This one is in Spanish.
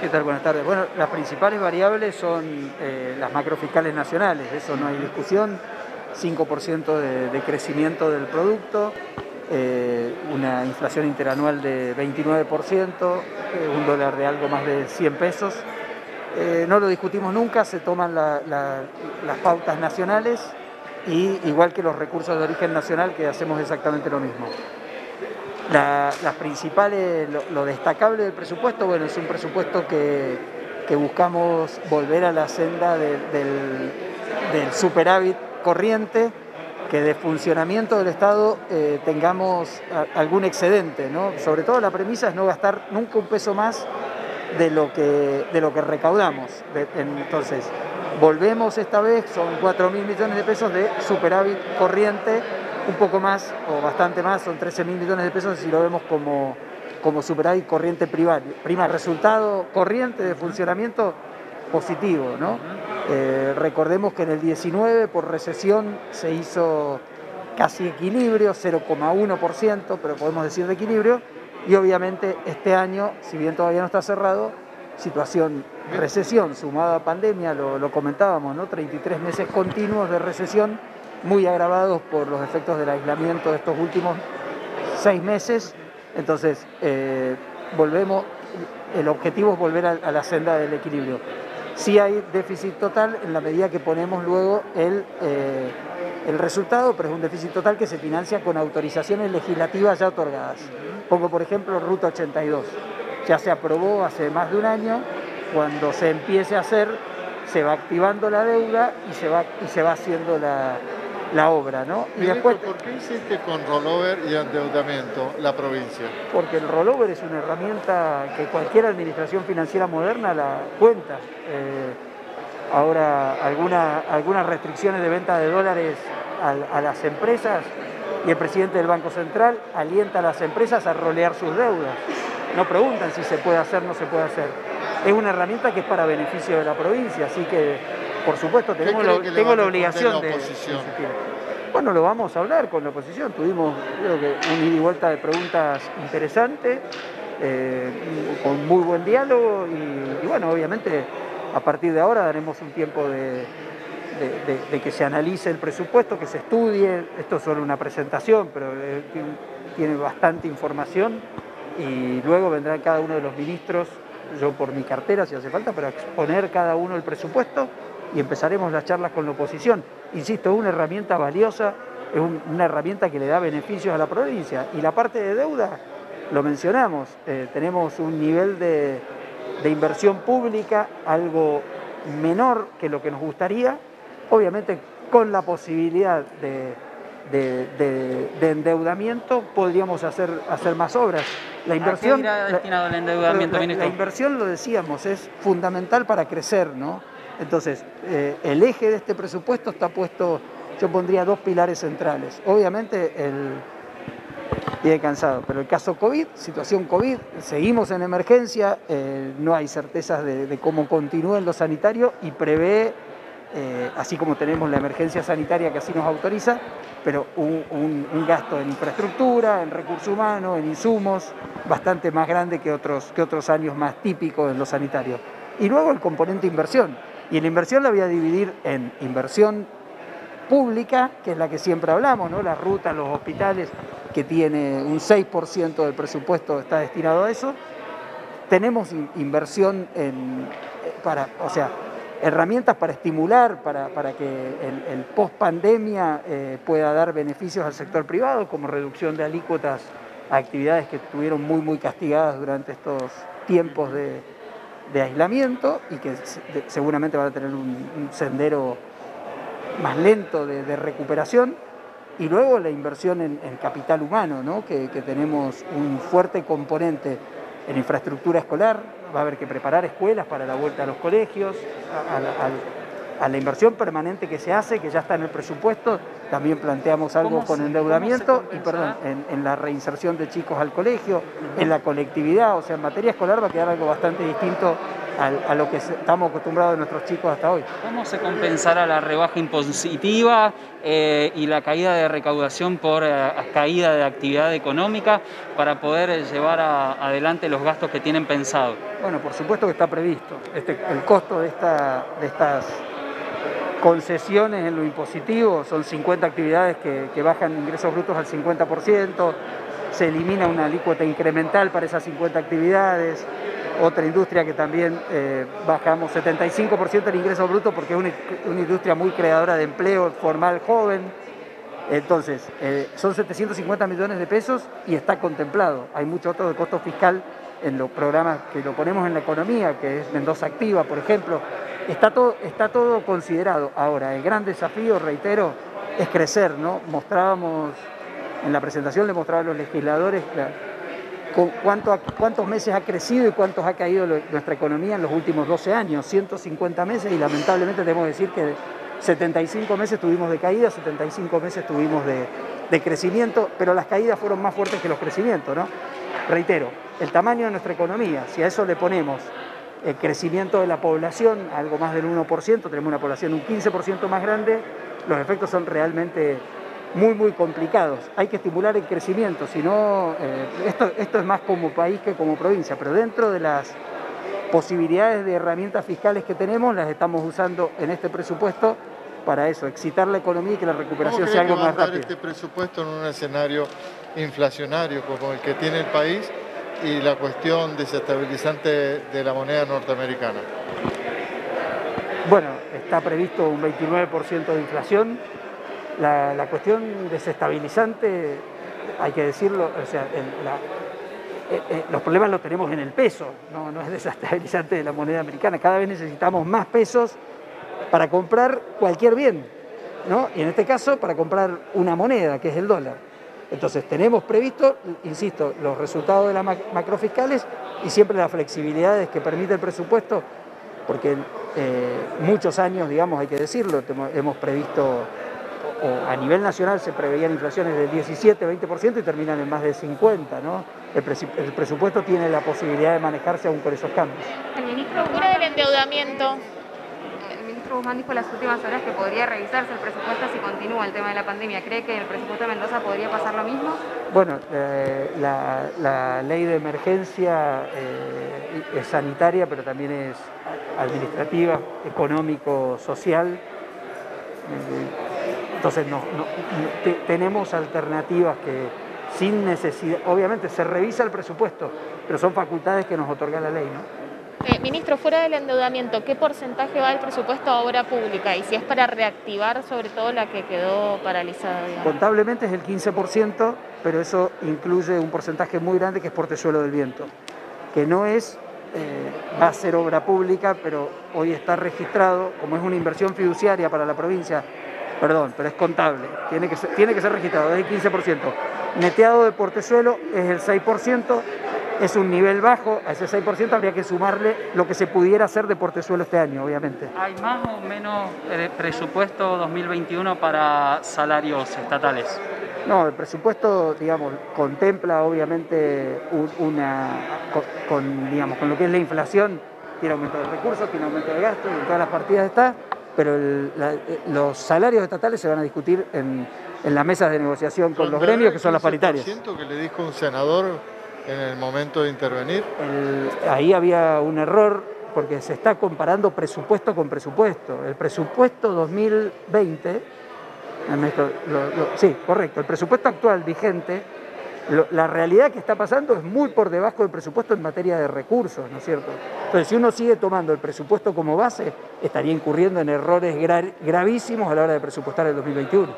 ¿Qué tal? Buenas tardes. Bueno, las principales variables son las macrofiscales nacionales, de eso no hay discusión. 5% de crecimiento del producto, una inflación interanual de 29%, un dólar de algo más de 100 pesos. No lo discutimos nunca, se toman las pautas nacionales y igual que los recursos de origen nacional, que hacemos exactamente lo mismo. Las principales, lo destacable del presupuesto, bueno, es un presupuesto que buscamos volver a la senda del superávit corriente, que de funcionamiento del Estado tengamos algún excedente, ¿no? Sobre todo la premisa es no gastar nunca un peso más de lo que recaudamos. Entonces, volvemos esta vez, son 4.000 millones de pesos de superávit corriente, un poco más o bastante más, son 13.000 millones de pesos si lo vemos como superávit corriente prima, resultado corriente de funcionamiento positivo, ¿no? Recordemos que en el 19 por recesión se hizo casi equilibrio, 0,1%, pero podemos decir de equilibrio, y obviamente este año, si bien todavía no está cerrado, situación recesión sumada a pandemia, lo comentábamos, ¿no? 33 meses continuos de recesión, muy agravados por los efectos del aislamiento de estos últimos 6 meses. Entonces, el objetivo es volver a la senda del equilibrio. Sí hay déficit total en la medida que ponemos luego el resultado, pero es un déficit total que se financia con autorizaciones legislativas ya otorgadas. Pongo por ejemplo Ruta 82, ya se aprobó hace más de un año, cuando se empiece a hacer se va activando la deuda y se va haciendo la obra, ¿no? Y después, ¿por qué insiste con rollover y endeudamiento la provincia? Porque el rollover es una herramienta que cualquier administración financiera moderna la cuenta. Ahora, algunas restricciones de venta de dólares a las empresas, y el presidente del Banco Central alienta a las empresas a rolear sus deudas. No preguntan si se puede hacer o no se puede hacer. Es una herramienta que es para beneficio de la provincia, así que, por supuesto, tengo la obligación de insistir. Bueno, lo vamos a hablar con la oposición. Tuvimos, creo que, un ida y vuelta de preguntas interesante, con muy buen diálogo y bueno, obviamente, a partir de ahora daremos un tiempo de que se analice el presupuesto, que se estudie. Esto es solo una presentación, pero tiene bastante información y luego vendrá cada uno de los ministros, yo por mi cartera si hace falta, para exponer cada uno el presupuesto y empezaremos las charlas con la oposición. Insisto, es una herramienta valiosa, es una herramienta que le da beneficios a la provincia. Y la parte de deuda, lo mencionamos, tenemos un nivel de inversión pública algo menor que lo que nos gustaría, obviamente con la posibilidad de endeudamiento podríamos hacer más obras. La inversión, ¿A qué irá destinado el endeudamiento, ministro? La inversión, lo decíamos, es fundamental para crecer, ¿no? Entonces, el eje de este presupuesto está puesto, yo pondría 2 pilares centrales. Obviamente, bien cansado, pero el caso COVID, situación COVID, seguimos en emergencia, no hay certezas de cómo continúa en lo sanitario y prevé, así como tenemos la emergencia sanitaria que así nos autoriza, pero un gasto en infraestructura, en recursos humanos, en insumos, bastante más grande que otros años más típicos en lo sanitario. Y luego el componente inversión. Y la inversión la voy a dividir en inversión pública, que es la que siempre hablamos, ¿no? Las rutas, los hospitales, que tiene un 6% del presupuesto está destinado a eso. Tenemos inversión herramientas para estimular, para que el post-pandemia pueda dar beneficios al sector privado, como reducción de alícuotas a actividades que estuvieron muy castigadas durante estos tiempos de aislamiento y que seguramente van a tener un sendero más lento de recuperación. Y luego la inversión en capital humano, ¿no? que tenemos un fuerte componente en infraestructura escolar, va a haber que preparar escuelas para la vuelta a los colegios, a la inversión permanente que se hace, que ya está en el presupuesto. También planteamos algo con endeudamiento en la reinserción de chicos al colegio, en la colectividad, o sea, en materia escolar va a quedar algo bastante distinto a lo que estamos acostumbrados de nuestros chicos hasta hoy. ¿Cómo se compensará la rebaja impositiva y la caída de recaudación por caída de actividad económica para poder llevar adelante los gastos que tienen pensado? Bueno, por supuesto que está previsto. El costo de estas concesiones en lo impositivo son 50 actividades que bajan ingresos brutos al 50%, se elimina una alícuota incremental para esas 50 actividades, otra industria que también bajamos 75% el ingreso bruto porque es una industria muy creadora de empleo formal joven. Entonces, son 750 millones de pesos y está contemplado. Hay mucho otro de costo fiscal en los programas que lo ponemos en la economía, que es Mendoza Activa, por ejemplo. Está todo considerado. Ahora, el gran desafío, reitero, es crecer, ¿no? En la presentación le mostraba a los legisladores cuántos meses ha crecido y cuántos ha caído nuestra economía en los últimos 12 años, 150 meses, y lamentablemente tenemos que decir que 75 meses tuvimos de caída, 75 meses tuvimos de crecimiento, pero las caídas fueron más fuertes que los crecimientos, ¿no? Reitero, el tamaño de nuestra economía, si a eso le ponemos el crecimiento de la población, algo más del 1%, tenemos una población un 15% más grande, los efectos son realmente muy complicados. Hay que estimular el crecimiento, si no, esto es más como país que como provincia, pero dentro de las posibilidades de herramientas fiscales que tenemos, las estamos usando en este presupuesto para eso, excitar la economía y que la recuperación sea algo más rápida. Este presupuesto en un escenario inflacionario como el que tiene el país y la cuestión desestabilizante de la moneda norteamericana? Bueno, está previsto un 29% de inflación. La cuestión desestabilizante, hay que decirlo, o sea, los problemas los tenemos en el peso, no es desestabilizante de la moneda americana. Cada vez necesitamos más pesos para comprar cualquier bien, ¿no? Y en este caso para comprar una moneda, que es el dólar. Entonces tenemos previsto, insisto, los resultados de las macrofiscales y siempre las flexibilidades que permite el presupuesto, porque muchos años, digamos, hay que decirlo, hemos previsto, o a nivel nacional se preveían inflaciones del 17-20% y terminan en más de 50%, ¿no? El presupuesto tiene la posibilidad de manejarse aún con esos cambios. El ministro Guzmán del endeudamiento. El ministro Guzmán dijo en las últimas horas que podría revisarse el presupuesto si continúa el tema de la pandemia. ¿Cree que en el presupuesto de Mendoza podría pasar lo mismo? Bueno, la ley de emergencia es sanitaria, pero también es administrativa, económico, social. Entonces tenemos alternativas que sin necesidad, obviamente se revisa el presupuesto, pero son facultades que nos otorga la ley, ¿no? Ministro, fuera del endeudamiento, ¿qué porcentaje va del presupuesto a obra pública? Y si es para reactivar sobre todo la que quedó paralizada, digamos. Contablemente es el 15%, pero eso incluye un porcentaje muy grande que es Portezuelo del Viento, que no es, va a ser obra pública, pero hoy está registrado, como es una inversión fiduciaria para la provincia, perdón, pero es contable, tiene que ser registrado, es el 15%. Neteado de Portezuelo es el 6%, es un nivel bajo, a ese 6% habría que sumarle lo que se pudiera hacer de Portezuelo este año, obviamente. ¿Hay más o menos presupuesto 2021 para salarios estatales? No, el presupuesto, digamos, contempla obviamente con lo que es la inflación, tiene aumento de recursos, tiene aumento de gastos, y en todas las partidas está, pero los salarios estatales se van a discutir en las mesas de negociación con los gremios, que son las paritarias. ¿El que le dijo un senador en el momento de intervenir? Ahí había un error, porque se está comparando presupuesto con presupuesto. El presupuesto 2020, sí, correcto, el presupuesto actual vigente, la realidad que está pasando es muy por debajo del presupuesto en materia de recursos, ¿no es cierto? Entonces, si uno sigue tomando el presupuesto como base, estaría incurriendo en errores gravísimos a la hora de presupuestar el 2021.